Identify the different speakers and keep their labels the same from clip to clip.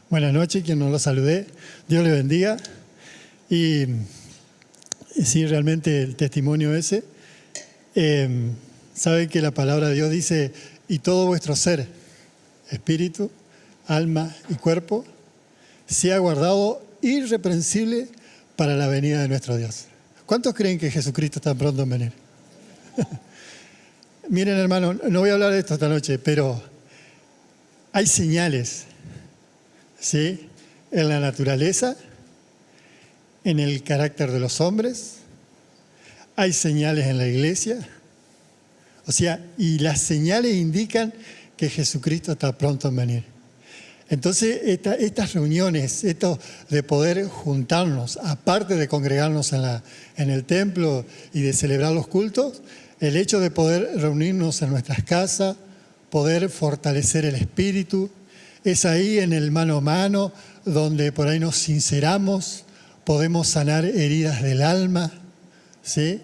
Speaker 1: Buenas noches, quien no lo saludé. Dios le bendiga. Y sí, realmente el testimonio ese, sabe que la palabra de Dios dice, y todo vuestro ser, espíritu, alma y cuerpo, sea guardado irreprensible para la venida de nuestro Dios. ¿Cuántos creen que Jesucristo está pronto en venir? Miren, hermano, no voy a hablar de esto esta noche, pero hay señales, ¿sí?, en la naturaleza, en el carácter de los hombres, hay señales en la iglesia, o sea, y las señales indican que Jesucristo está pronto en venir. Entonces, estas reuniones, esto de poder juntarnos, aparte de congregarnos en el templo y de celebrar los cultos, el hecho de poder reunirnos en nuestras casas, poder fortalecer el espíritu, es ahí en el mano a mano donde por ahí nos sinceramos, podemos sanar heridas del alma, ¿sí?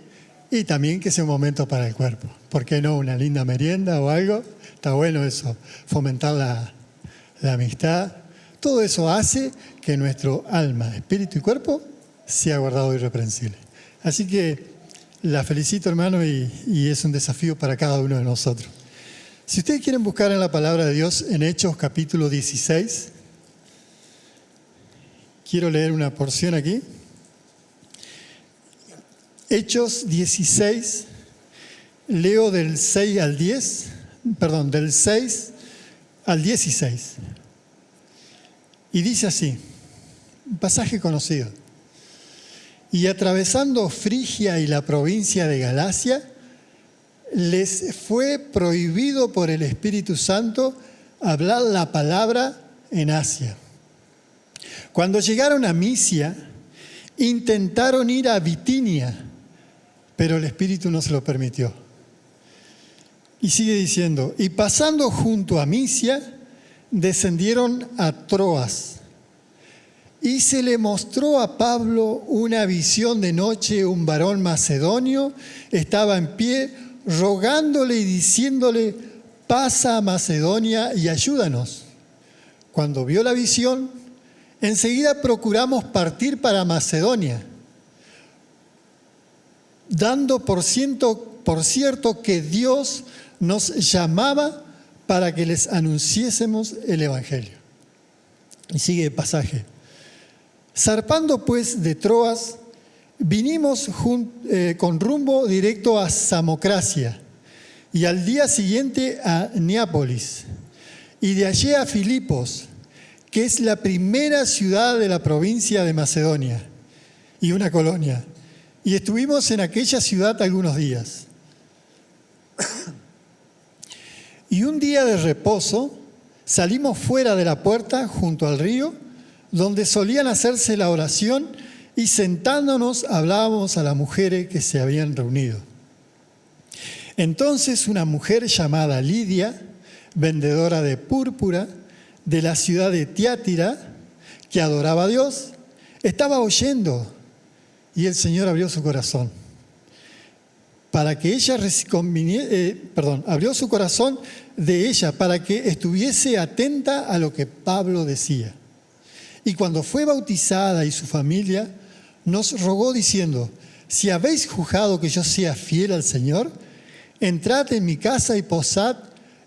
Speaker 1: Y también que sea un momento para el cuerpo. ¿Por qué no una linda merienda o algo? Está bueno eso, fomentar la amistad. Todo eso hace que nuestro alma, espíritu y cuerpo sea guardado irreprensible. Así que la felicito, hermano, y es un desafío para cada uno de nosotros. Si ustedes quieren buscar en la palabra de Dios, en Hechos capítulo 16, quiero leer una porción aquí. Hechos 16, leo del 6 al 10, perdón, del 6 al 16. Y dice así, un pasaje conocido. Y atravesando Frigia y la provincia de Galacia, les fue prohibido por el Espíritu Santo hablar la palabra en Asia. Cuando llegaron a Misia, intentaron ir a Bitinia, pero el Espíritu no se lo permitió. Y sigue diciendo, y pasando junto a Misia, descendieron a Troas. Y se le mostró a Pablo una visión de noche, un varón macedonio estaba en pie, rogándole y diciéndole, pasa a Macedonia y ayúdanos. Cuando vio la visión, enseguida procuramos partir para Macedonia, dando por cierto que Dios nos llamaba para que les anunciésemos el Evangelio. Y sigue el pasaje. Zarpando pues de Troas, vinimos con rumbo directo a Samocracia y al día siguiente a Neápolis y de allí a Filipos, que es la primera ciudad de la provincia de Macedonia y una colonia. Y estuvimos en aquella ciudad algunos días. Y un día de reposo salimos fuera de la puerta junto al río, donde solían hacerse la oración, y sentándonos hablábamos a las mujeres que se habían reunido. Entonces una mujer llamada Lidia, vendedora de púrpura de la ciudad de Tiatira, que adoraba a Dios, estaba oyendo, y el Señor abrió su corazón para que ella abrió su corazón de ella para que estuviese atenta a lo que Pablo decía. Y cuando fue bautizada y su familia, nos rogó diciendo, si habéis juzgado que yo sea fiel al Señor, entrad en mi casa y posad,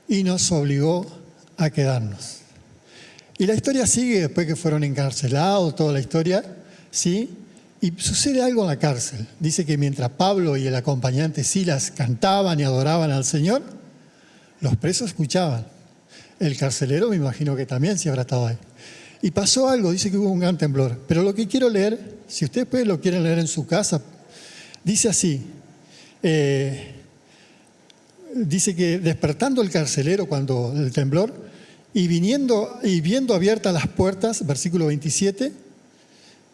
Speaker 1: y nos obligó a quedarnos. Y la historia sigue después que fueron encarcelados, toda la historia, ¿sí? Y sucede algo en la cárcel. Dice que mientras Pablo y el acompañante Silas cantaban y adoraban al Señor, los presos escuchaban. El carcelero me imagino que también se habrá estado ahí. Y pasó algo, dice que hubo un gran temblor. Pero lo que quiero leer, si ustedes pues lo quieren leer en su casa, dice así. Dice que despertando el carcelero cuando el temblor y viendo abiertas las puertas, versículo 27,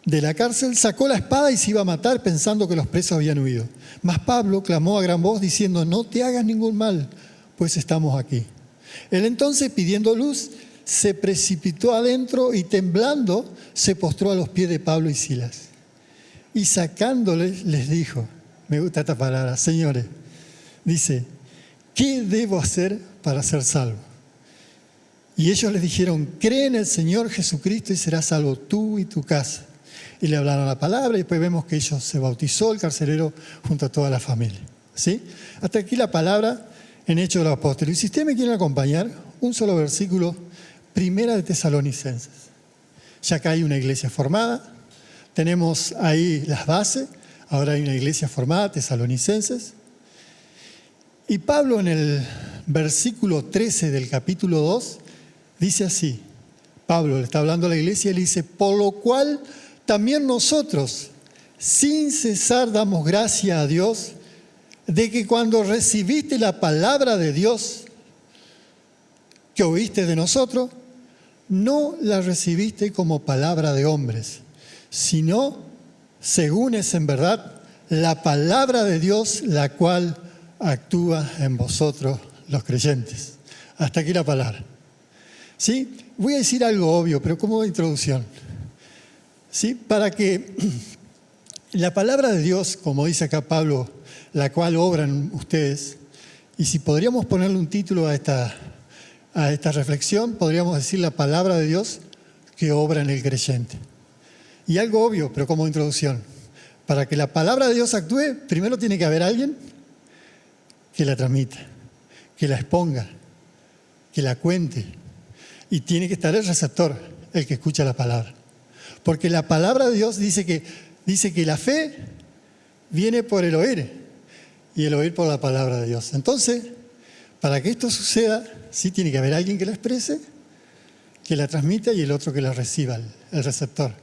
Speaker 1: de la cárcel, sacó la espada y se iba a matar pensando que los presos habían huido. Mas Pablo clamó a gran voz diciendo, no te hagas ningún mal, pues estamos aquí. Él entonces, pidiendo luz, se precipitó adentro y temblando se postró a los pies de Pablo y Silas. Y sacándoles les dijo, me gusta esta palabra, señores, dice, ¿qué debo hacer para ser salvo? Y ellos les dijeron, cree en el Señor Jesucristo y serás salvo tú y tu casa. Y le hablaron la palabra y después vemos que ellos se bautizó el carcelero junto a toda la familia. ¿Sí? Hasta aquí la palabra en Hechos de los Apóstoles. Y si ustedes me quieren acompañar, un solo versículo, Primera de Tesalonicenses. Ya acá hay una iglesia formada, tenemos ahí las bases, ahora hay una iglesia formada, Tesalonicenses. Y Pablo en el versículo 13 del capítulo 2 dice así, Pablo le está hablando a la iglesia y le dice, por lo cual también nosotros, sin cesar, damos gracia a Dios de que cuando recibiste la palabra de Dios que oíste de nosotros, no la recibiste como palabra de hombres, sino, según es en verdad, la palabra de Dios, la cual actúa en vosotros los creyentes. Hasta aquí la palabra. ¿Sí? Voy a decir algo obvio, pero como introducción. ¿Sí? Para que la palabra de Dios, como dice acá Pablo, la cual obran ustedes, y si podríamos ponerle un título a esta reflexión, podríamos decir la palabra de Dios que obra en el creyente. Y algo obvio, pero como introducción. Para que la palabra de Dios actúe, primero tiene que haber alguien que la transmita, que la exponga, que la cuente. Y tiene que estar el receptor, el que escucha la palabra. Porque la palabra de Dios dice que la fe viene por el oír y el oír por la palabra de Dios. Entonces, para que esto suceda, sí tiene que haber alguien que la exprese, que la transmita y el otro que la reciba, el receptor.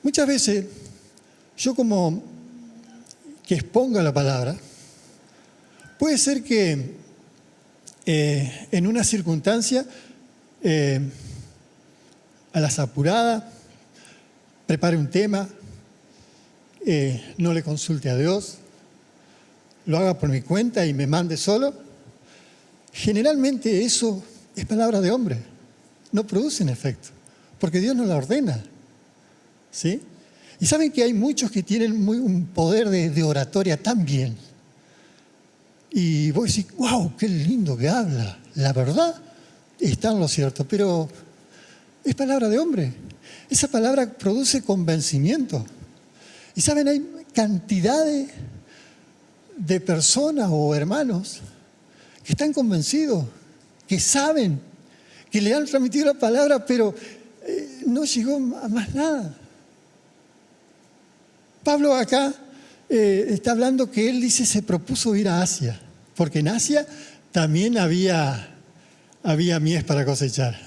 Speaker 1: Muchas veces, yo como que exponga la palabra, puede ser que en una circunstancia, a las apuradas, prepare un tema, no le consulte a Dios, lo haga por mi cuenta y me mande solo. Generalmente eso es palabra de hombre, no producen efecto, porque Dios nos la ordena. ¿Sí? Y saben que hay muchos que tienen un poder de oratoria tan bien. Y vos decís, wow, qué lindo que habla. La verdad está en lo cierto, pero es palabra de hombre. Esa palabra produce convencimiento. Y saben, hay cantidades de personas o hermanos que están convencidos, que saben, que le han transmitido la palabra, pero no llegó a más nada. Pablo acá está hablando que él dice se propuso ir a Asia, porque en Asia también había mies para cosechar.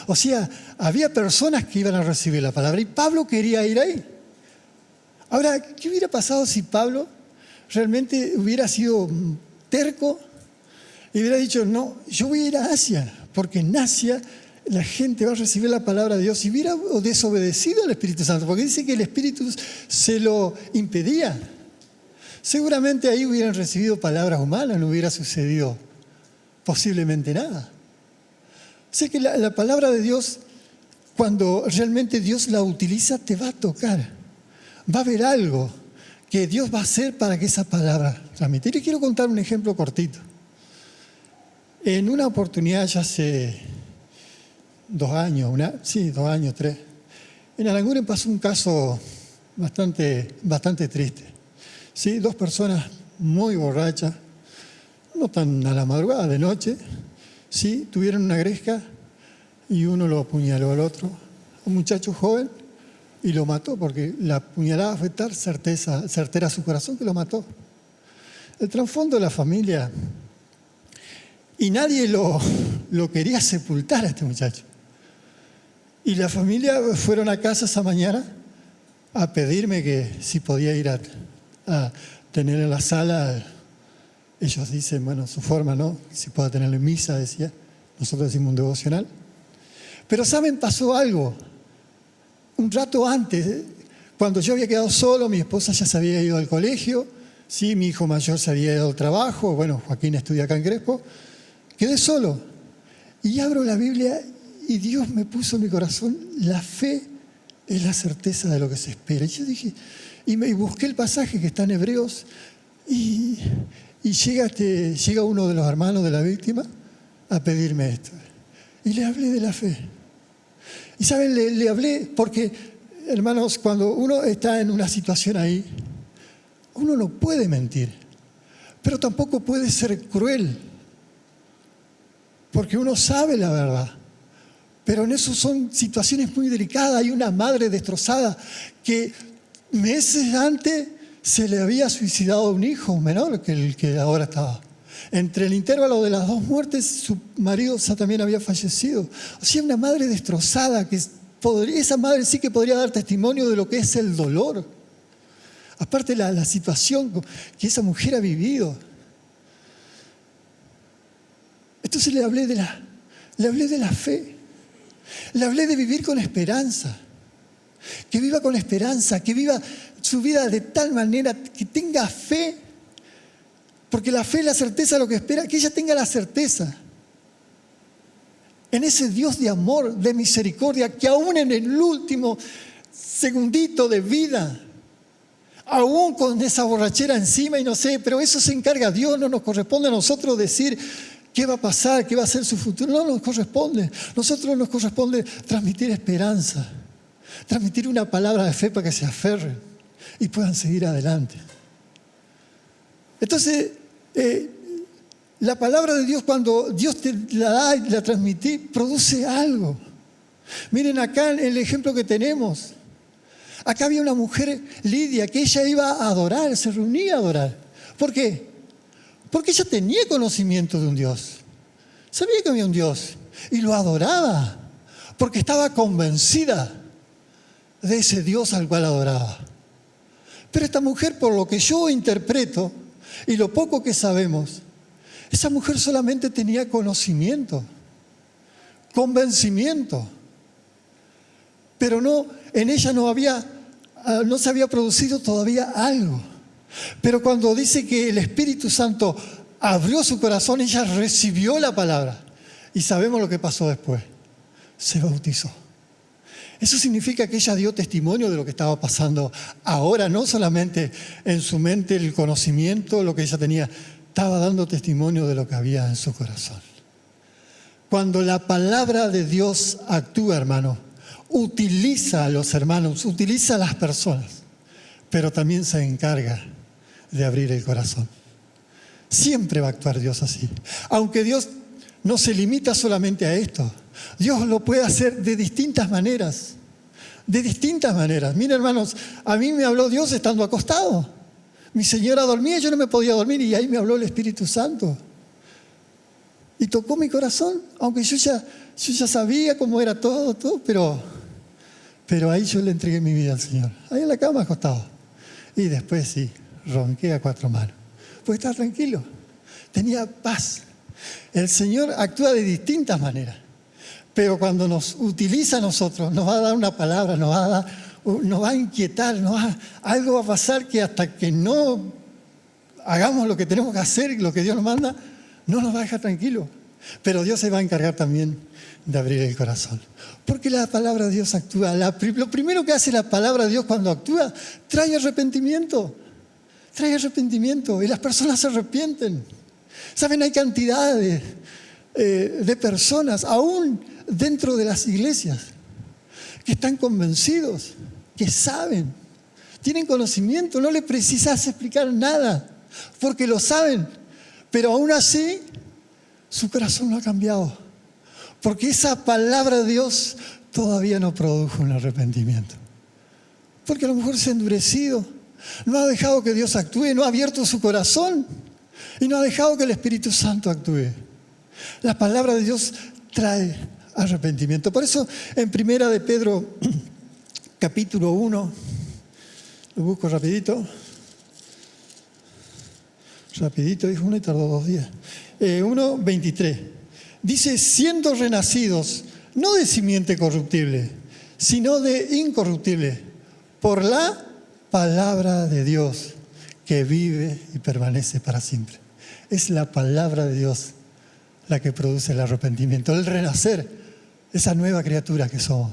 Speaker 1: O sea, había personas que iban a recibir la palabra y Pablo quería ir ahí. Ahora, ¿qué hubiera pasado si Pablo realmente hubiera sido terco y hubiera dicho, no, yo voy a ir a Asia, porque en Asia la gente va a recibir la palabra de Dios, y hubiera desobedecido al Espíritu Santo, porque dice que el Espíritu se lo impedía? Seguramente ahí hubieran recibido palabras humanas, no hubiera sucedido posiblemente nada. O sea que la palabra de Dios, cuando realmente Dios la utiliza, te va a tocar. Va a haber algo que Dios va a hacer para que esa palabra transmita. Y les quiero contar un ejemplo cortito. En una oportunidad, ya hace 2 años, 2 años, 3, en Aranguren pasó un caso bastante triste. ¿Sí? 2 personas muy borrachas, no tan a la madrugada, de noche, ¿sí? Tuvieron una gresca y uno lo apuñaló al otro, un muchacho joven, y lo mató, porque la puñalada fue tan certera a su corazón que lo mató. El trasfondo de la familia, y nadie lo quería sepultar a este muchacho. Y la familia fueron a casa esa mañana a pedirme que si podía ir a tener en la sala, ellos dicen, bueno, su forma, ¿no? Si pueda tenerlo en misa, decía. Nosotros decimos un devocional. Pero ¿saben? Pasó algo. Un rato antes, cuando yo había quedado solo, mi esposa ya se había ido al colegio, ¿sí? Mi hijo mayor se había ido al trabajo, bueno, Joaquín estudia acá en Crespo, quedé solo. Y abro la Biblia y Dios me puso en mi corazón, la fe es la certeza de lo que se espera. Y yo dije, y busqué el pasaje que está en Hebreos, y llega uno de los hermanos de la víctima a pedirme esto. y le hablé de la fe. Y saben, le hablé porque, hermanos, cuando uno está en una situación ahí, uno no puede mentir, pero tampoco puede ser cruel, porque uno sabe la verdad. Pero en eso son situaciones muy delicadas. Hay una madre destrozada que meses antes se le había suicidado un hijo menor que el que ahora estaba. Entre el intervalo de las 2 muertes, su marido también había fallecido. O sea, una madre destrozada, esa madre sí que podría dar testimonio de lo que es el dolor. Aparte la situación que esa mujer ha vivido. Entonces le hablé de la fe. Le hablé de vivir con esperanza. Que viva con esperanza, que viva su vida de tal manera que tenga fe. Porque la fe es la certeza de lo que espera, que ella tenga la certeza en ese Dios de amor, de misericordia, que aún en el último segundito de vida, aún con esa borrachera encima y no sé, pero eso se encarga Dios, no nos corresponde a nosotros decir qué va a pasar, qué va a ser su futuro, no nos corresponde. Nosotros nos corresponde transmitir esperanza, transmitir una palabra de fe para que se aferren y puedan seguir adelante. Entonces, la palabra de Dios, cuando Dios te la da y la transmite, produce algo. Miren acá el ejemplo que tenemos. Acá había una mujer, Lidia, que ella iba a adorar, se reunía a adorar. ¿Por qué? Porque ella tenía conocimiento de un Dios. Sabía que había un Dios y lo adoraba porque estaba convencida de ese Dios al cual adoraba. Pero esta mujer, por lo que yo interpreto y lo poco que sabemos, esa mujer solamente tenía conocimiento, convencimiento, pero en ella no se había producido todavía algo. Pero cuando dice que el Espíritu Santo abrió su corazón, ella recibió la palabra. Y sabemos lo que pasó después. Se bautizó. Eso significa que ella dio testimonio de lo que estaba pasando ahora, no solamente en su mente el conocimiento, lo que ella tenía, estaba dando testimonio de lo que había en su corazón. Cuando la palabra de Dios actúa, hermano, utiliza a los hermanos, utiliza a las personas, pero también se encarga de abrir el corazón. Siempre va a actuar Dios así. Aunque Dios no se limita solamente a esto, Dios lo puede hacer de distintas maneras. De distintas maneras. Miren, hermanos, a mí me habló Dios estando acostado. Mi señora dormía, yo no me podía dormir y ahí me habló el Espíritu Santo. Y tocó mi corazón, aunque yo ya sabía cómo era todo, pero ahí yo le entregué mi vida al Señor. Ahí en la cama acostado. Y después sí, ronqué a 4 manos. Pues estaba tranquilo, tenía paz. El Señor actúa de distintas maneras, pero cuando nos utiliza a nosotros, nos va a dar una palabra, nos va a inquietar, algo va a pasar que hasta que no hagamos lo que tenemos que hacer, lo que Dios nos manda, no nos va a dejar tranquilos. Pero Dios se va a encargar también de abrir el corazón. Porque la palabra de Dios actúa. Lo primero que hace la palabra de Dios cuando actúa, trae arrepentimiento. Trae arrepentimiento y las personas se arrepienten. Saben, hay cantidades de personas, aún dentro de las iglesias, que están convencidos, que saben, tienen conocimiento, no les precisas explicar nada, porque lo saben, pero aún así su corazón no ha cambiado, porque esa palabra de Dios todavía no produjo un arrepentimiento, porque a lo mejor se ha endurecido, no ha dejado que Dios actúe, no ha abierto su corazón y no ha dejado que el Espíritu Santo actúe. La palabra de Dios trae arrepentimiento. Por eso en Primera de Pedro, capítulo 1, lo busco rapidito, dijo uno y tardó 2 días. 1:23. Dice, siendo renacidos, no de simiente corruptible, sino de incorruptible, por la palabra de Dios que vive y permanece para siempre. Es la palabra de Dios la que produce el arrepentimiento, el renacer, esa nueva criatura que somos.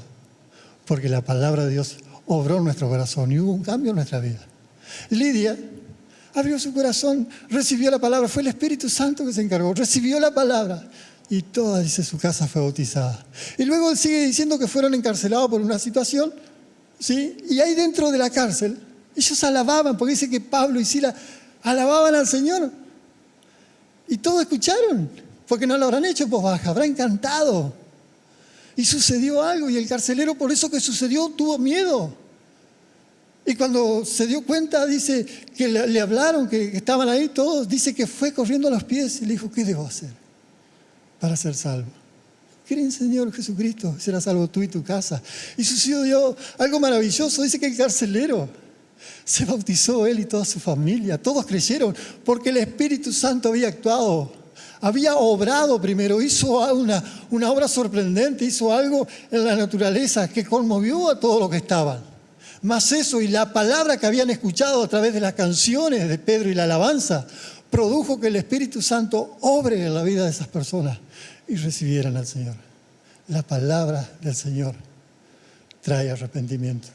Speaker 1: Porque la palabra de Dios obró en nuestro corazón y hubo un cambio en nuestra vida. Lidia abrió su corazón, recibió la palabra, fue el Espíritu Santo que se encargó, recibió la palabra, y toda, dice, su casa fue bautizada. Y luego él sigue diciendo que fueron encarcelados por una situación, ¿sí? Y ahí dentro de la cárcel, ellos alababan, porque dice que Pablo y Silas alababan al Señor. Y todos escucharon, porque no lo habrán hecho en voz baja, habrá encantado. Y sucedió algo, y el carcelero, por eso que sucedió, tuvo miedo. Y cuando se dio cuenta, dice que le hablaron, que estaban ahí todos, dice que fue corriendo a los pies y le dijo, ¿qué debo hacer para ser salvo? Cree en Señor Jesucristo, serás salvo tú y tu casa. Y sucedió algo maravilloso, dice que el carcelero se bautizó, él y toda su familia, todos creyeron, porque el Espíritu Santo había actuado, había obrado primero, hizo una obra sorprendente, hizo algo en la naturaleza que conmovió a todos los que estaban. Más eso y la palabra que habían escuchado a través de las canciones de Pedro y la alabanza, produjo que el Espíritu Santo obre en la vida de esas personas y recibieran al Señor. La palabra del Señor trae arrepentimiento.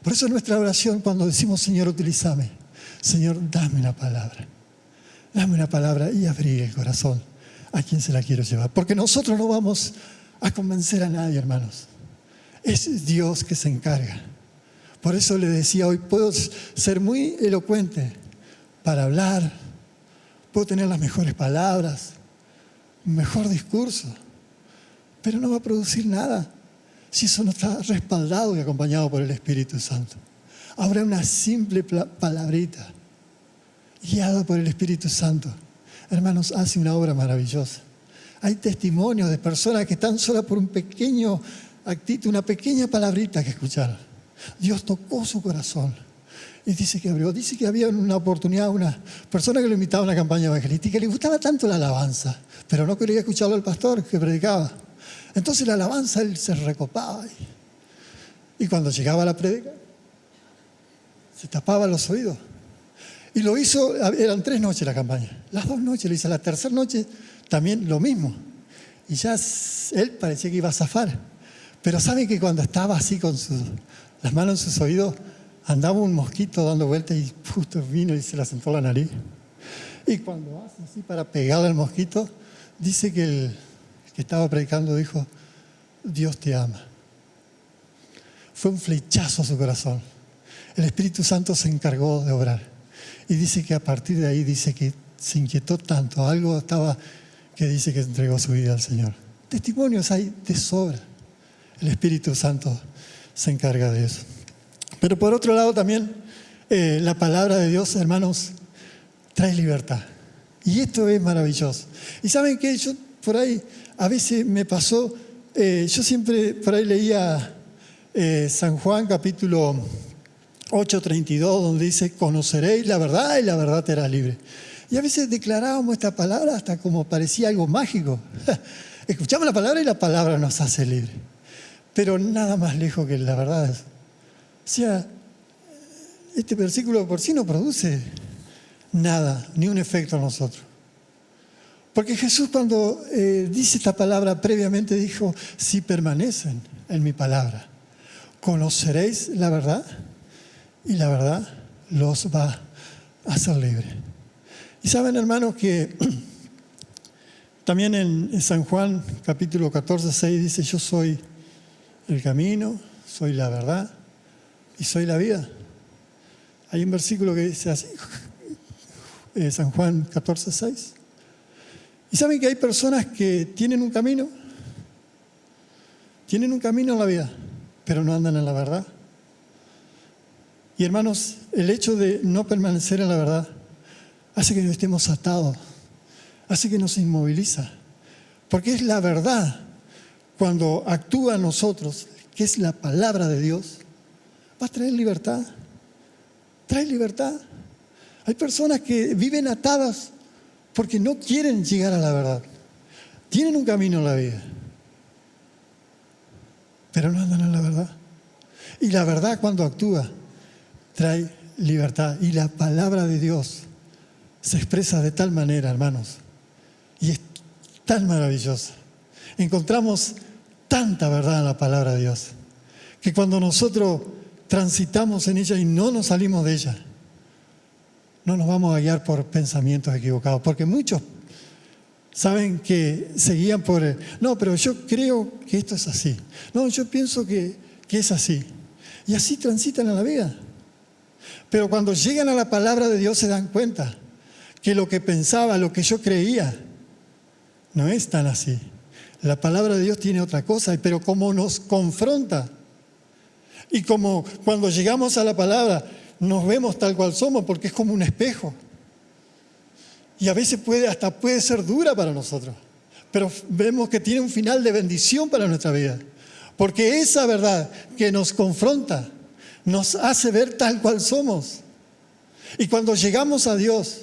Speaker 1: Por eso nuestra oración cuando decimos, Señor, utilízame, Señor, dame una palabra y abrí el corazón a quien se la quiero llevar. Porque nosotros no vamos a convencer a nadie, hermanos. Es Dios que se encarga. Por eso le decía hoy, puedo ser muy elocuente para hablar, puedo tener las mejores palabras, un mejor discurso, pero no va a producir nada si eso no está respaldado y acompañado por el Espíritu Santo. Habrá una simple palabrita guiada por el Espíritu Santo. Hermanos, hace una obra maravillosa. Hay testimonios de personas que están solas por un pequeño actito, una pequeña palabrita que escucharon. Dios tocó su corazón y dice que abrió. Dice que había una oportunidad, una persona que lo invitaba a una campaña evangelística y le gustaba tanto la alabanza, pero no quería escucharlo al pastor que predicaba. Entonces la alabanza él se recopaba y cuando llegaba la prédica se tapaba los oídos. Y lo hizo, eran 3 noches la campaña. Las 2 noches lo hizo, la tercera noche también lo mismo. Y ya él parecía que iba a zafar. Pero saben que cuando estaba así con las manos en sus oídos, andaba un mosquito dando vueltas y justo vino y se le asentó la nariz. Y cuando hace así para pegarle al mosquito, dice que el que estaba predicando dijo, Dios te ama. Fue un flechazo a su corazón. El Espíritu Santo se encargó de obrar. Y dice que a partir de ahí, dice que se inquietó tanto, algo estaba que dice que entregó su vida al Señor. Testimonios hay de sobra. El Espíritu Santo se encarga de eso. Pero por otro lado también, la palabra de Dios, hermanos, trae libertad. Y esto es maravilloso. Y saben que yo por ahí, a veces me pasó, yo siempre por ahí leía San Juan capítulo 8:32, donde dice, conoceréis la verdad y la verdad te hará libre. Y a veces declarábamos esta palabra hasta como parecía algo mágico. Escuchamos la palabra y la palabra nos hace libre. Pero nada más lejos que la verdad. O sea, este versículo por sí no produce nada, ni un efecto en nosotros. Porque Jesús cuando dice esta palabra previamente dijo, si permanecen en mi palabra, conoceréis la verdad y la verdad los va a hacer libre. Y saben, hermanos, que también en San Juan capítulo 14:6 dice, yo soy el camino, soy la verdad y soy la vida. Hay un versículo que dice así, San Juan 14:6. Y saben que hay personas que tienen un camino en la vida, pero no andan en la verdad. Y hermanos, el hecho de no permanecer en la verdad hace que no estemos atados, hace que nos inmoviliza. Porque es la verdad, cuando actúa en nosotros, que es la palabra de Dios, va a traer libertad. Trae libertad. Hay personas que viven atadas porque no quieren llegar a la verdad. Tienen un camino en la vida, pero no andan en la verdad. Y la verdad cuando actúa trae libertad. Y la palabra de Dios se expresa de tal manera, hermanos, y es tan maravillosa. Encontramos tanta verdad en la palabra de Dios, que cuando nosotros transitamos en ella y no nos salimos de ella, no nos vamos a guiar por pensamientos equivocados, porque muchos Saben que seguían por, no, pero yo creo que esto es así. No, yo pienso que es así. Y así transitan en la vida. Pero cuando llegan a la palabra de Dios se dan cuenta que lo que pensaba, lo que yo creía, no es tan así. La palabra de Dios tiene otra cosa, pero como nos confronta y como cuando llegamos a la palabra nos vemos tal cual somos, porque es como un espejo. Y a veces puede ser dura para nosotros, pero vemos que tiene un final de bendición para nuestra vida. Porque esa verdad que nos confronta nos hace ver tal cual somos. Y cuando llegamos a Dios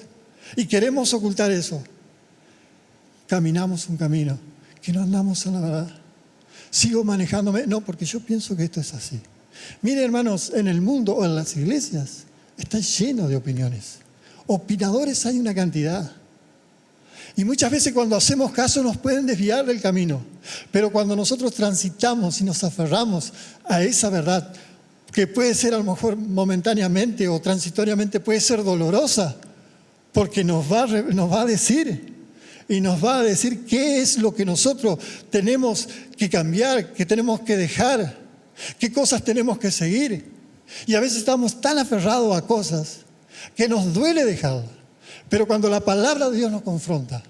Speaker 1: y queremos ocultar eso, caminamos un camino que no andamos en la verdad. Sigo manejándome, no, porque yo pienso que esto es así. Miren, hermanos, en el mundo o en las iglesias está lleno de opiniones. Opinadores hay una cantidad. Y muchas veces cuando hacemos caso nos pueden desviar del camino. Pero cuando nosotros transitamos y nos aferramos a esa verdad, que puede ser a lo mejor momentáneamente o transitoriamente, puede ser dolorosa, porque nos va a decir y nos va a decir qué es lo que nosotros tenemos que cambiar, que tenemos que dejar, qué cosas tenemos que seguir. Y a veces estamos tan aferrados a cosas que nos duele dejarlas. Pero cuando la palabra de Dios nos confronta,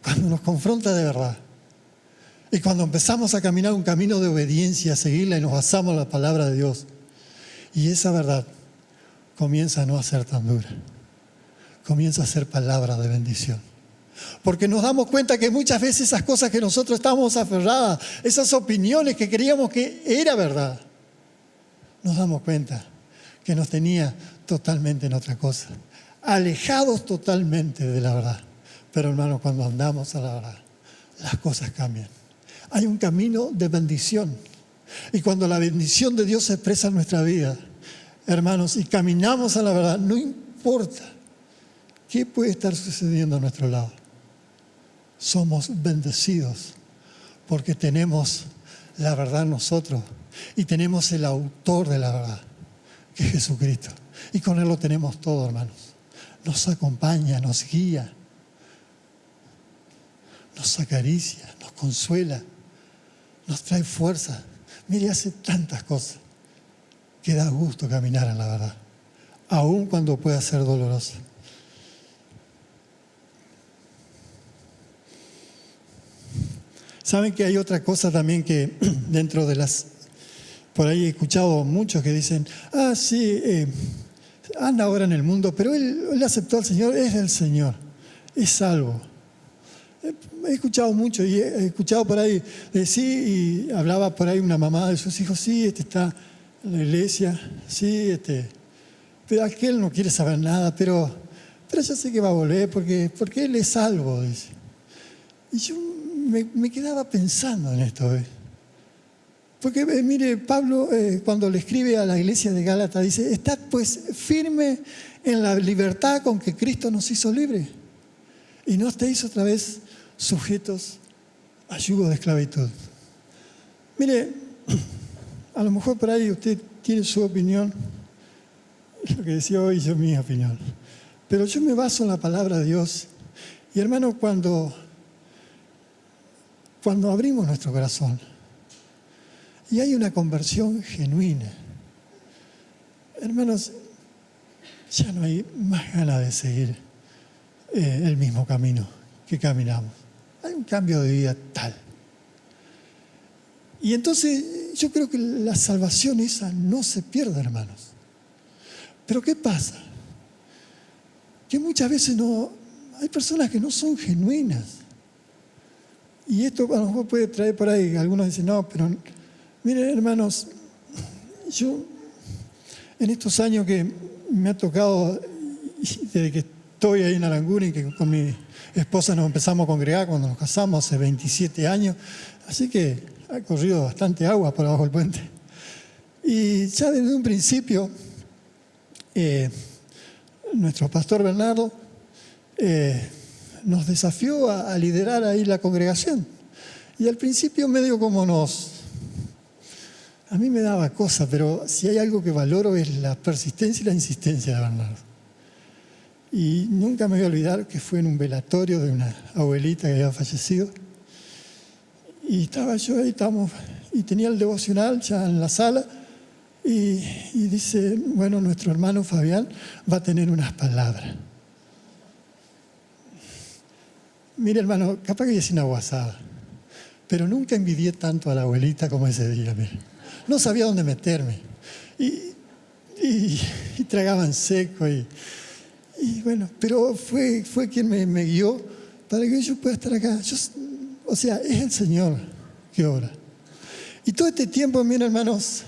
Speaker 1: cuando nos confronta de verdad, y cuando empezamos a caminar un camino de obediencia, a seguirla y nos basamos en la palabra de Dios, y esa verdad comienza a no ser tan dura, comienza a ser palabra de bendición. Porque nos damos cuenta que muchas veces esas cosas que nosotros estábamos aferradas, esas opiniones que creíamos que era verdad, nos damos cuenta que nos tenía totalmente en otra cosa, alejados totalmente de la verdad. Pero hermanos, cuando andamos a la verdad, las cosas cambian. Hay un camino de bendición. Y cuando la bendición de Dios se expresa en nuestra vida, hermanos, y caminamos a la verdad, no importa qué puede estar sucediendo a nuestro lado. Somos bendecidos porque tenemos la verdad nosotros y tenemos el autor de la verdad, que es Jesucristo. Y con Él lo tenemos todo, hermanos. Nos acompaña, nos guía, nos acaricia, nos consuela, nos trae fuerza. Mire, hace tantas cosas que da gusto caminar en la verdad, aun cuando pueda ser dolorosa. Saben que hay otra cosa también que dentro de las... Por ahí he escuchado muchos que dicen, sí, anda ahora en el mundo, pero él aceptó al Señor, es del Señor, es salvo. He escuchado mucho y he escuchado por ahí sí, y hablaba por ahí una mamá de sus hijos, sí, está en la iglesia, sí, pero aquel no quiere saber nada, pero ya sé que va a volver porque él es salvo, dice. Y yo me quedaba pensando en esto, ¿ves? Porque mire, Pablo cuando le escribe a la iglesia de Gálatas dice, estad pues firme en la libertad con que Cristo nos hizo libres y no estéis otra vez sujetos a yugo de esclavitud. Mire, a lo mejor por ahí usted tiene su opinión, lo que decía hoy yo mi opinión, pero yo me baso en la palabra de Dios y hermano, cuando abrimos nuestro corazón y hay una conversión genuina, hermanos, ya no hay más ganas de seguir el mismo camino que caminamos. Hay un cambio de vida tal. Y entonces yo creo que la salvación esa no se pierde, hermanos. Pero ¿qué pasa? Que muchas veces hay personas que no son genuinas. Y esto a lo mejor puede traer por ahí, algunos dicen, no, pero miren, hermanos, yo en estos años que me ha tocado, desde que estoy ahí en Aranguren, que con mi esposa nos empezamos a congregar cuando nos casamos hace 27 años, así que ha corrido bastante agua por abajo del puente. Y ya desde un principio, nuestro pastor Bernardo nos desafió a liderar ahí la congregación. Y al principio medio como a mí me daba cosa, pero si hay algo que valoro es la persistencia y la insistencia de Bernardo. Y nunca me voy a olvidar que fue en un velatorio de una abuelita que había fallecido. Y estaba yo ahí, y tenía el devocional ya en la sala. Y dice, bueno, nuestro hermano Fabián va a tener unas palabras. Mire, hermano, capaz que hice una guasada, pero nunca envidié tanto a la abuelita como ese día. Mire. No sabía dónde meterme. Y tragaba en seco. Y bueno, pero fue quien me guió para que yo pueda estar acá. O sea, es el Señor que obra. Y todo este tiempo, miren, hermanos,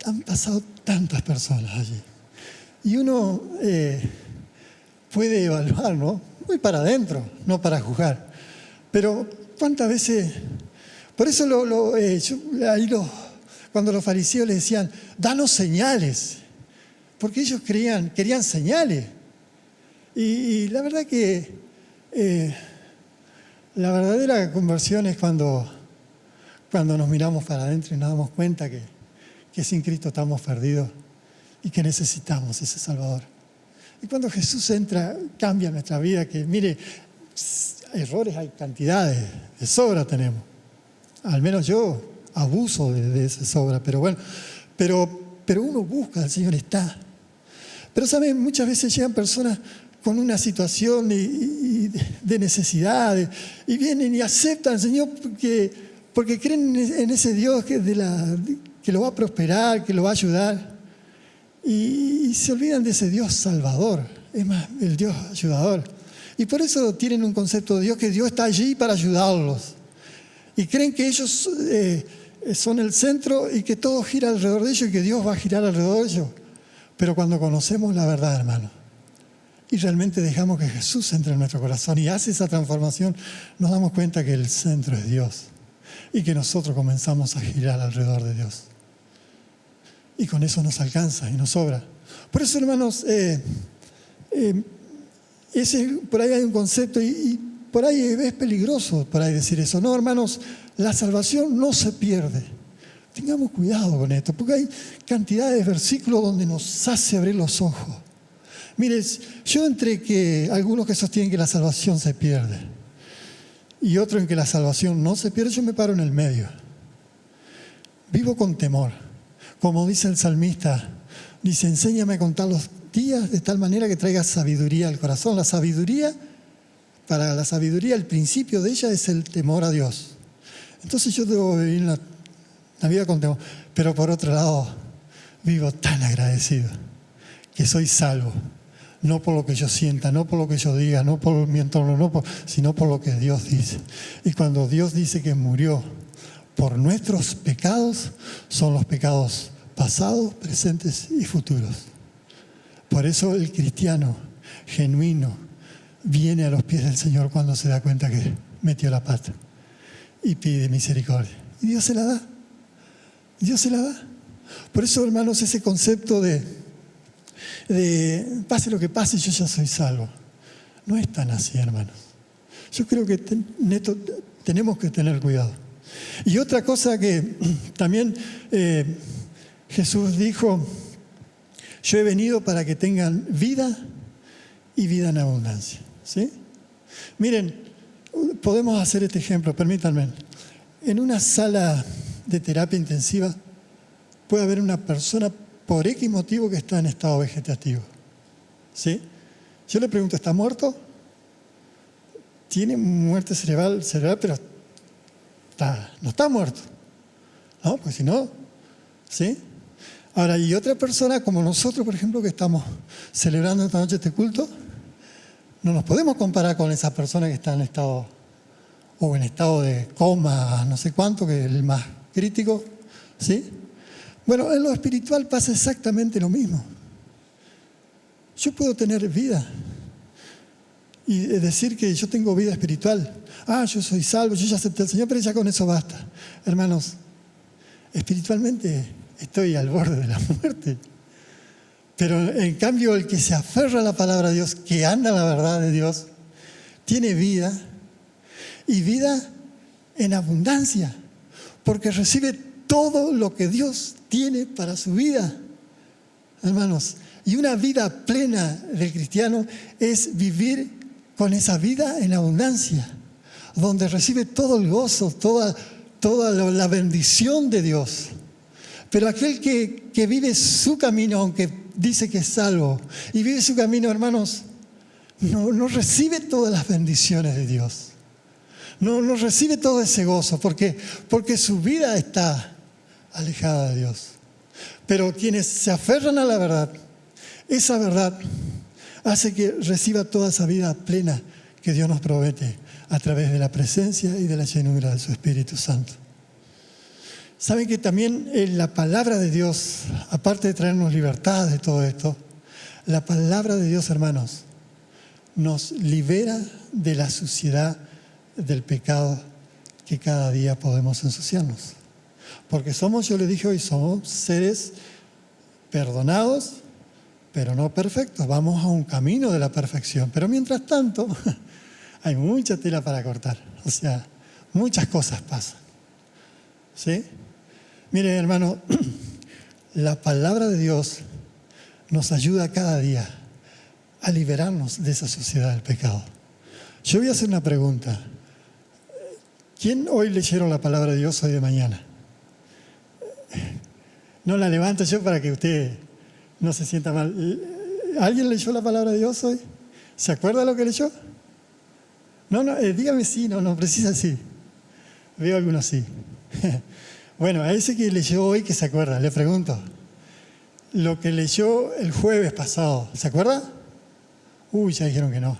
Speaker 1: han pasado tantas personas allí. Y uno puede evaluar, ¿no? Muy para adentro, no para juzgar. Pero cuántas veces, por eso cuando los fariseos le decían, danos señales, porque ellos querían señales. Y la verdad que la verdadera conversión es cuando nos miramos para adentro y nos damos cuenta que sin Cristo estamos perdidos y que necesitamos ese Salvador. Y cuando Jesús entra, cambia nuestra vida, que mire, errores hay cantidades, de sobra tenemos. Al menos yo abuso de esa sobra, pero bueno, pero uno busca, el Señor está. Pero saben, muchas veces llegan personas con una situación de necesidad, y vienen y aceptan al Señor porque creen en ese Dios que lo va a prosperar, que lo va a ayudar. Y se olvidan de ese Dios salvador, es más, el Dios ayudador. Y por eso tienen un concepto de Dios, que Dios está allí para ayudarlos. Y creen que ellos son el centro y que todo gira alrededor de ellos y que Dios va a girar alrededor de ellos. Pero cuando conocemos la verdad, hermano, y realmente dejamos que Jesús entre en nuestro corazón y hace esa transformación, nos damos cuenta que el centro es Dios y que nosotros comenzamos a girar alrededor de Dios. Y con eso nos alcanza y nos sobra. Por eso, hermanos, por ahí hay un concepto y por ahí es peligroso por ahí decir eso. No, hermanos, la salvación no se pierde. Tengamos cuidado con esto, porque hay cantidad de versículos donde nos hace abrir los ojos. Mire, yo entre que algunos que sostienen que la salvación se pierde y otros en que la salvación no se pierde, yo me paro en el medio. Vivo con temor. Como dice el salmista, dice, enséñame a contar los días de tal manera que traiga sabiduría al corazón. Para la sabiduría, el principio de ella es el temor a Dios. Entonces yo debo vivir la vida con temor. Pero por otro lado, vivo tan agradecido que soy salvo. No por lo que yo sienta, no por lo que yo diga, no por mi entorno, sino por lo que Dios dice. Y cuando Dios dice que murió por nuestros pecados, son los pecados pasados, presentes y futuros. Por eso el cristiano genuino viene a los pies del Señor cuando se da cuenta que metió la pata y pide misericordia. Y Dios se la da. Dios se la da. Por eso, hermanos, ese concepto de pase lo que pase, yo ya soy salvo, no es tan así, hermanos. Yo creo que tenemos que tener cuidado. Y otra cosa que también Jesús dijo, yo he venido para que tengan vida y vida en abundancia. ¿Sí? Miren, podemos hacer este ejemplo, permítanme. En una sala de terapia intensiva puede haber una persona por X motivo que está en estado vegetativo. ¿Sí? Yo le pregunto, ¿está muerto? Tiene muerte cerebral, pero no está muerto. ¿No? Pues si no, ¿sí? Ahora, y otra persona como nosotros, por ejemplo, que estamos celebrando esta noche este culto, no nos podemos comparar con esa persona que está en estado de coma, no sé cuánto, que es el más crítico, ¿sí? Bueno, en lo espiritual pasa exactamente lo mismo. Yo puedo tener vida y decir que yo tengo vida espiritual. Yo soy salvo, yo ya acepté al Señor, pero ya con eso basta. Hermanos, espiritualmente estoy al borde de la muerte. Pero en cambio el que se aferra a la palabra de Dios, que anda en la verdad de Dios, tiene vida y vida en abundancia, porque recibe todo lo que Dios tiene para su vida. Hermanos, Y una vida plena del cristiano es vivir con esa vida en abundancia, donde recibe todo el gozo, toda la bendición de Dios. Pero aquel que vive su camino, aunque dice que es salvo, y vive su camino, hermanos, no recibe todas las bendiciones de Dios. No recibe todo ese gozo, porque su vida está alejada de Dios. Pero quienes se aferran a la verdad, esa verdad hace que reciba toda esa vida plena que Dios nos promete a través de la presencia y de la llenura de su Espíritu Santo. Saben que también la palabra de Dios, aparte de traernos libertad de todo esto, la palabra de Dios, hermanos, nos libera de la suciedad del pecado que cada día podemos ensuciarnos. Porque yo le dije hoy, somos seres perdonados, pero no perfectos. Vamos a un camino de la perfección. Pero mientras tanto, hay mucha tela para cortar. O sea, muchas cosas pasan. ¿Sí? Miren, hermano, la palabra de Dios nos ayuda cada día a liberarnos de esa suciedad del pecado. Yo voy a hacer una pregunta. ¿Quién hoy leyeron la palabra de Dios hoy de mañana? No la levanto yo para que usted no se sienta mal. ¿Alguien leyó la palabra de Dios hoy? ¿Se acuerda lo que leyó? No, dígame sí, no precisa sí. Veo algunos sí. Bueno, a ese que leyó hoy, que se acuerda, le pregunto. Lo que leyó el jueves pasado, ¿se acuerda? Ya dijeron que no.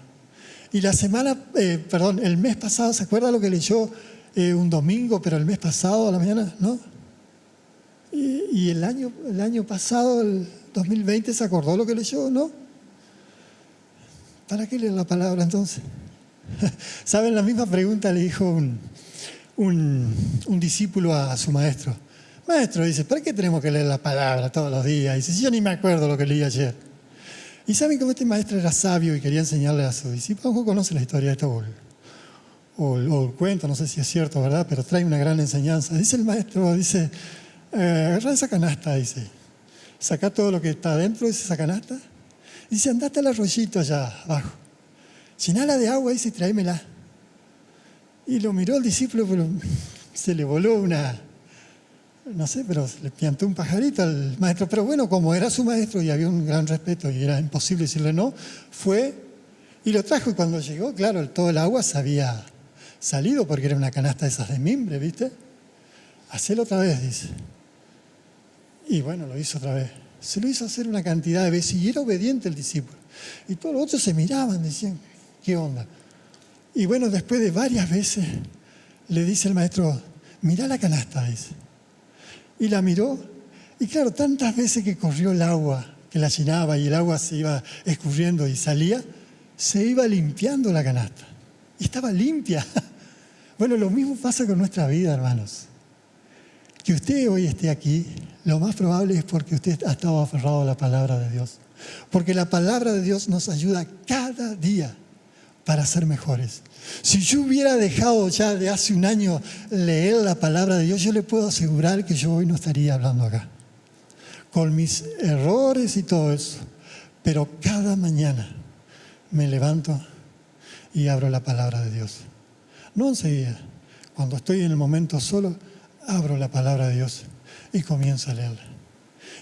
Speaker 1: Y el mes pasado, ¿se acuerda lo que leyó un domingo, pero el mes pasado a la mañana? ¿No? Y el año pasado, el 2020, ¿se acordó lo que leyó? ¿No? ¿Para qué leer la palabra entonces? ¿Saben? La misma pregunta le dijo un discípulo a su maestro. Maestro, dice, ¿para qué tenemos que leer la palabra todos los días? Dice, yo ni me acuerdo lo que leí ayer. Y saben cómo este maestro era sabio y quería enseñarle a sus discípulos. ¿Cómo conoce la historia de esto? O el cuento, no sé si es cierto, ¿verdad? Pero trae una gran enseñanza. Dice el maestro, agarra esa canasta, dice. Saca todo lo que está dentro de esa canasta. Dice, andate al arroyito allá abajo. Llenala de agua, dice, y tráemela. Y lo miró el discípulo, pero se le voló pero le piantó un pajarito al maestro. Pero bueno, como era su maestro y había un gran respeto y era imposible decirle no, fue y lo trajo. Y cuando llegó, claro, todo el agua se había salido porque era una canasta de esas de mimbre, ¿viste? Hacelo otra vez, dice. Y bueno, lo hizo otra vez. Se lo hizo hacer una cantidad de veces y era obediente el discípulo. Y todos los otros se miraban, decían, ¿qué onda? Y bueno, después de varias veces le dice el maestro, mirá la canasta, dice. Y la miró, y claro, tantas veces que corrió el agua, que la llenaba y el agua se iba escurriendo y salía, se iba limpiando la canasta. Y estaba limpia. Bueno, lo mismo pasa con nuestra vida, hermanos. Que usted hoy esté aquí, lo más probable es porque usted ha estado aferrado a la palabra de Dios. Porque la palabra de Dios nos ayuda cada día para ser mejores. Si yo hubiera dejado ya de hace un año leer la palabra de Dios, yo le puedo asegurar que yo hoy no estaría hablando acá. Con mis errores y todo eso. Pero cada mañana me levanto y abro la palabra de Dios. No enseguida. Cuando estoy en el momento solo, abro la palabra de Dios y comienzo a leerla.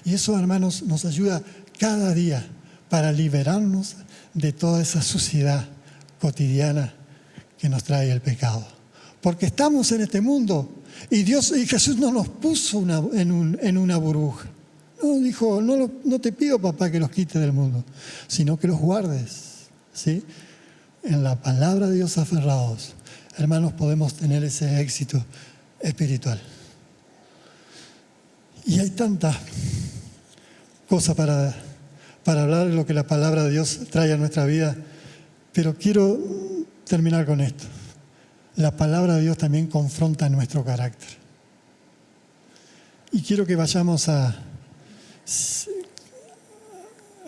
Speaker 1: Y eso, hermanos, nos ayuda cada día para liberarnos de toda esa suciedad cotidiana que nos trae el pecado. Porque estamos en este mundo y Jesús no nos puso en una burbuja. No dijo, no te pido, papá, que los quites del mundo, sino que los guardes, ¿sí? En la palabra de Dios aferrados, hermanos, podemos tener ese éxito espiritual. Y hay tantas cosas para hablar de lo que la palabra de Dios trae a nuestra vida, pero quiero terminar con esto. La palabra de Dios también confronta nuestro carácter. Y quiero que vayamos al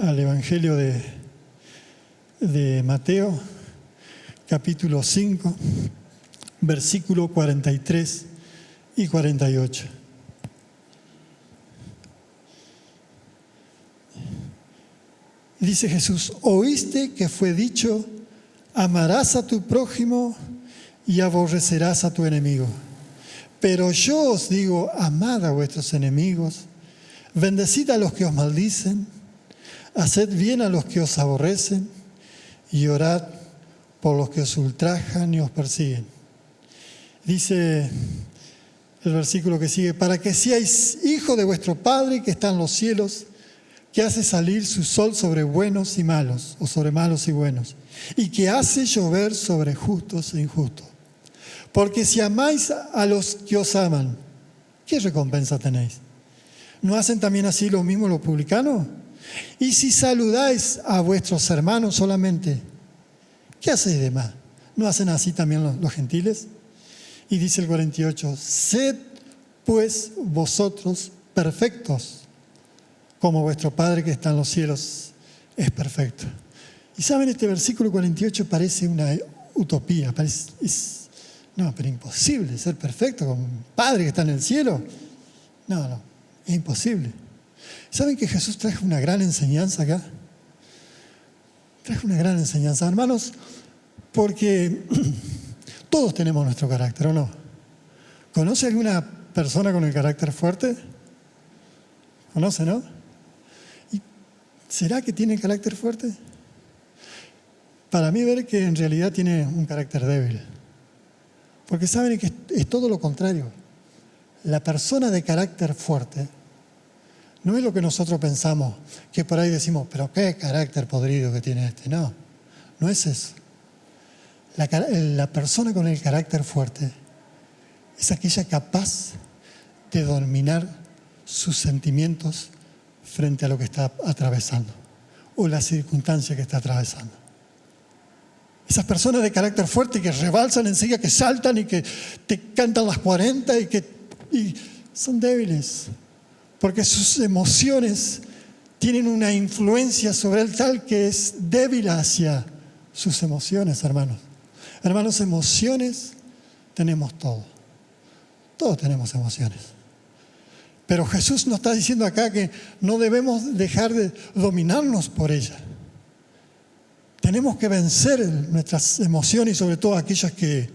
Speaker 1: Evangelio de Mateo, capítulo 5, versículo 43 y 48. Y dice Jesús, oíste que fue dicho, amarás a tu prójimo y aborrecerás a tu enemigo. Pero yo os digo, amad a vuestros enemigos, bendecid a los que os maldicen, haced bien a los que os aborrecen y orad por los que os ultrajan y os persiguen. Dice el versículo que sigue, para que seáis hijos de vuestro Padre que está en los cielos, que hace salir su sol sobre buenos y malos, o sobre malos y buenos, y que hace llover sobre justos e injustos. Porque si amáis a los que os aman, ¿qué recompensa tenéis? ¿No hacen también así lo mismo los publicanos? Y si saludáis a vuestros hermanos solamente, ¿qué hacéis de más? ¿No hacen así también los gentiles? Y dice el 48, sed pues vosotros perfectos, como vuestro Padre que está en los cielos es perfecto. Y saben, este versículo 48 parece una utopía, no, pero imposible ser perfecto como un Padre que está en el cielo. No, es imposible. ¿Saben que Jesús trajo una gran enseñanza acá? Trajo una gran enseñanza, hermanos, porque todos tenemos nuestro carácter, ¿o no? ¿Conoce alguna persona con el carácter fuerte? ¿Conoce, no? ¿Y será que tiene carácter fuerte? Para mí ver que en realidad tiene un carácter débil. Porque saben que es todo lo contrario. La persona de carácter fuerte no es lo que nosotros pensamos, que por ahí decimos, pero qué carácter podrido que tiene este. No, no es eso. La persona con el carácter fuerte es aquella capaz de dominar sus sentimientos frente a lo que está atravesando o la circunstancia que está atravesando. Esas personas de carácter fuerte que rebalsan enseguida, que saltan y que te cantan las 40 y son débiles, porque sus emociones tienen una influencia sobre el tal que es débil hacia sus emociones, hermanos. Hermanos, emociones tenemos todo. Todos tenemos emociones. Pero Jesús nos está diciendo acá que no debemos dejar de dominarnos por ellas. Tenemos que vencer nuestras emociones y sobre todo aquellas que,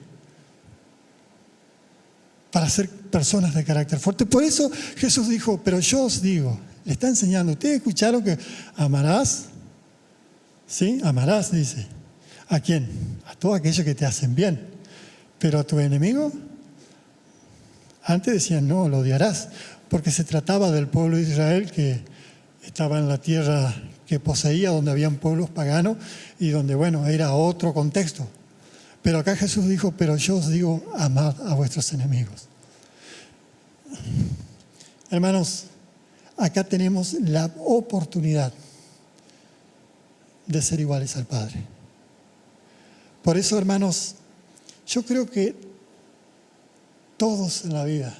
Speaker 1: para ser personas de carácter fuerte. Por eso Jesús dijo, pero yo os digo, le está enseñando, ustedes escucharon que amarás, ¿sí? Amarás, dice. ¿A quién? A todos aquellos que te hacen bien. Pero a tu enemigo, antes decían, no, lo odiarás, porque se trataba del pueblo de Israel que estaba en la tierra que poseía, donde habían pueblos paganos y donde, bueno, era otro contexto. Pero acá Jesús dijo, pero yo os digo, amad a vuestros enemigos. Hermanos, acá tenemos la oportunidad de ser iguales al Padre. Por eso, hermanos, yo creo que todos en la vida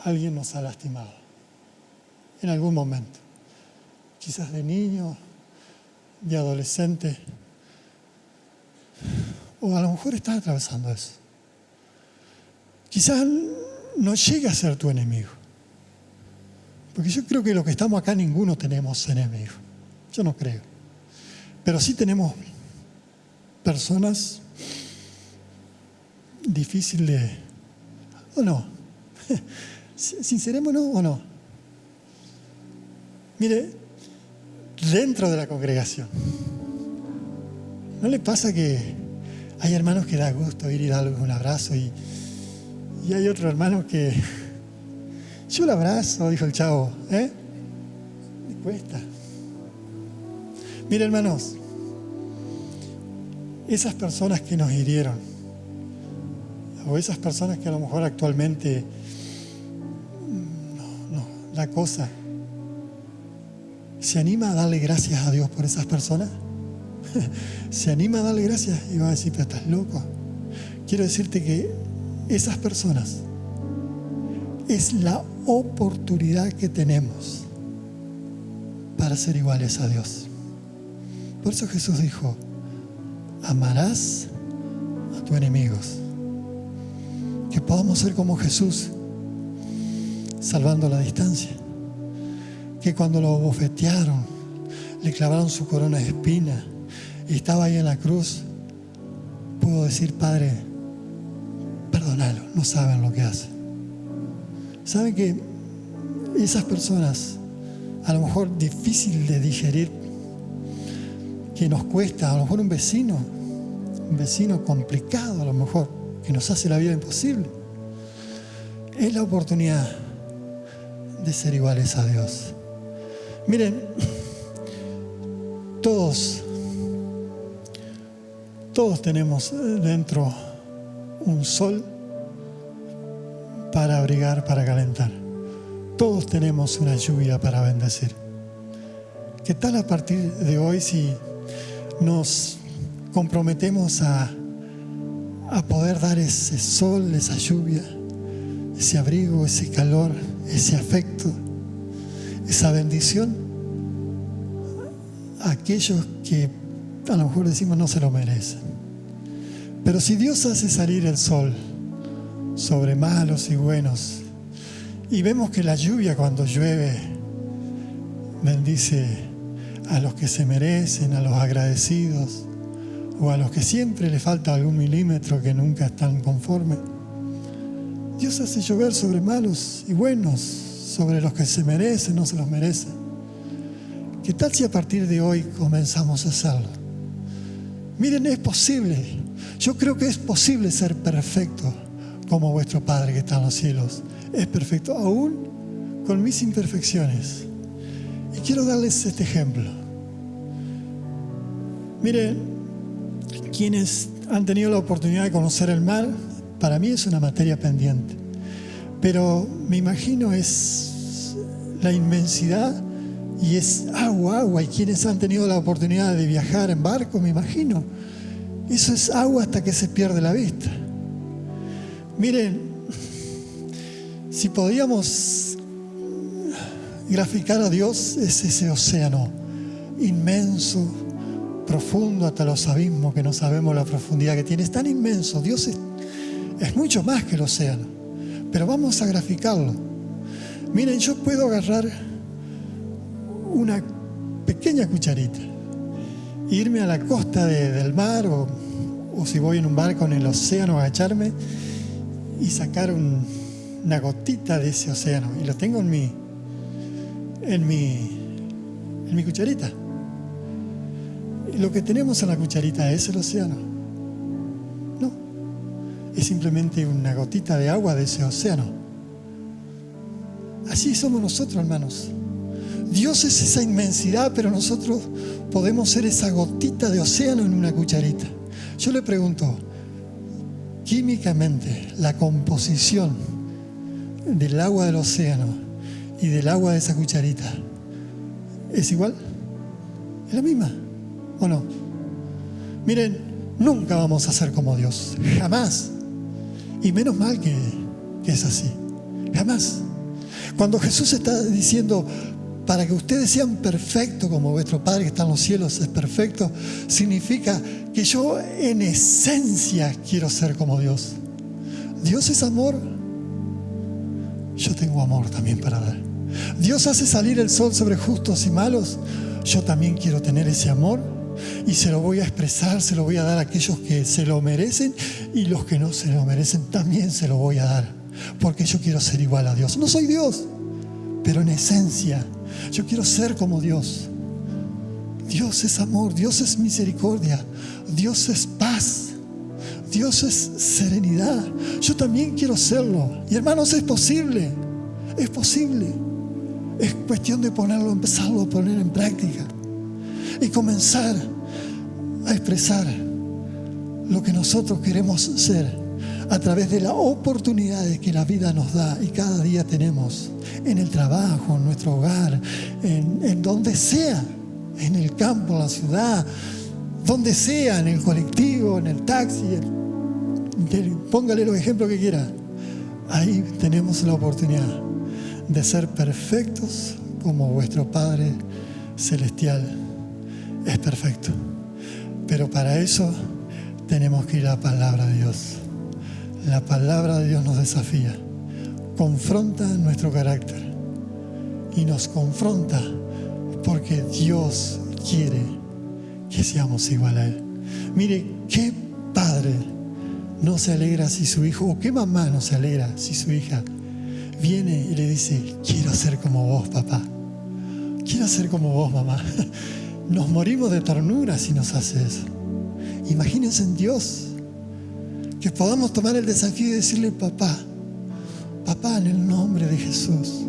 Speaker 1: alguien nos ha lastimado en algún momento. Quizás de niño, de adolescente, o a lo mejor estás atravesando eso. Quizás no llega a ser tu enemigo, porque yo creo que los que estamos acá ninguno tenemos enemigos. Yo no creo. Pero sí tenemos personas difíciles de... ¿O no? ¿Sincerémonos o no? Mire, dentro de la congregación, ¿no le pasa que hay hermanos que da gusto ir y darles un abrazo y hay otro hermano que yo lo abrazo, dijo el chavo, me cuesta? Mire, hermanos, esas personas que nos hirieron, o esas personas que a lo mejor actualmente la cosa, ¿se anima a darle gracias a Dios por esas personas? ¿Se anima a darle gracias? Y va a decir, pero estás loco. Quiero decirte que esas personas es la oportunidad que tenemos para ser iguales a Dios. Por eso Jesús dijo, amarás a tus enemigos. Que podamos ser como Jesús, salvando la distancia. Que cuando lo bofetearon, le clavaron su corona de espina y estaba ahí en la cruz, pudo decir: Padre, perdónalo, no saben lo que hacen. ¿Saben que esas personas, a lo mejor difícil de digerir, que nos cuesta, a lo mejor un vecino complicado, a lo mejor, que nos hace la vida imposible, es la oportunidad de ser iguales a Dios? Miren, todos tenemos dentro un sol para abrigar, para calentar. Todos tenemos una lluvia para bendecir. ¿Qué tal a partir de hoy si nos comprometemos a poder dar ese sol, esa lluvia, ese abrigo, ese calor, ese afecto, esa bendición a aquellos que a lo mejor decimos no se lo merecen? Pero si Dios hace salir el sol sobre malos y buenos, y vemos que la lluvia, cuando llueve, bendice a los que se merecen, a los agradecidos, o a los que siempre le falta algún milímetro, que nunca están conformes. Dios hace llover sobre malos y buenos, sobre los que se merecen, no se los merecen. ¿Qué tal si a partir de hoy comenzamos a hacerlo? Miren, es posible. Yo creo que es posible ser perfecto como vuestro Padre que está en los cielos es perfecto, aún con mis imperfecciones. Y quiero darles este ejemplo. Miren, quienes han tenido la oportunidad de conocer el mar, para mí es una materia pendiente, pero me imagino es la inmensidad y es agua, y quienes han tenido la oportunidad de viajar en barco, me imagino, eso es agua hasta que se pierde la vista. Miren, si podíamos graficar a Dios, es ese océano inmenso, profundo hasta los abismos, que no sabemos la profundidad que tiene. Es tan inmenso. Dios es mucho más que el océano, pero vamos a graficarlo. Miren, yo puedo agarrar una pequeña cucharita, irme a la costa del mar, o si voy en un barco en el océano, agacharme y sacar una gotita de ese océano, y lo tengo en mi cucharita. Lo que tenemos en la cucharita es el océano. No, es simplemente una gotita de agua de ese océano. Así somos nosotros, hermanos. Dios es esa inmensidad, pero nosotros podemos ser esa gotita de océano en una cucharita. Yo le pregunto, químicamente, la composición del agua del océano y del agua de esa cucharita, ¿es igual? ¿Es la misma o no? Miren, nunca vamos a ser como Dios, jamás. Y menos mal que es así, jamás. Cuando Jesús está diciendo, para que ustedes sean perfectos como vuestro Padre que está en los cielos es perfecto, significa que yo en esencia quiero ser como Dios. Dios es amor, yo tengo amor también para dar. Dios hace salir el sol sobre justos y malos, yo también quiero tener ese amor, y se lo voy a expresar, se lo voy a dar a aquellos que se lo merecen, y los que no se lo merecen también se lo voy a dar, porque yo quiero ser igual a Dios. No soy Dios, pero en esencia yo quiero ser como Dios. Dios es amor, Dios es misericordia, Dios es paz, Dios es serenidad. Yo también quiero serlo. Y hermanos, es posible, es posible. Es cuestión de empezarlo a poner en práctica y comenzar a expresar lo que nosotros queremos ser a través de las oportunidades que la vida nos da y cada día tenemos, en el trabajo, en nuestro hogar, en donde sea, en el campo, en la ciudad, donde sea, en el colectivo, en el taxi, póngale los ejemplos que quiera. Ahí tenemos la oportunidad de ser perfectos como vuestro Padre Celestial es perfecto. Pero para eso tenemos que ir a la palabra de Dios. La palabra de Dios nos desafía, confronta nuestro carácter y nos confronta porque Dios quiere que seamos igual a Él. Mire, qué padre no se alegra si su hijo, o qué mamá no se alegra si su hija viene y le dice: quiero ser como vos, papá. Quiero ser como vos, mamá. Nos morimos de ternura si nos hace eso. Imagínense en Dios, que podamos tomar el desafío y decirle: papá, papá, en el nombre de Jesús,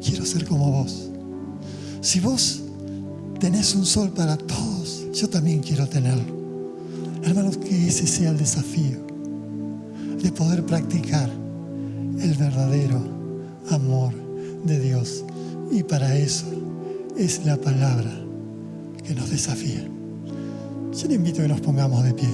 Speaker 1: quiero ser como vos. Si vos tenés un sol para todos, yo también quiero tenerlo. Hermanos, que ese sea el desafío de poder practicar el verdadero amor de Dios. Y para eso es la palabra que nos desafía. Yo le invito a que nos pongamos de pie.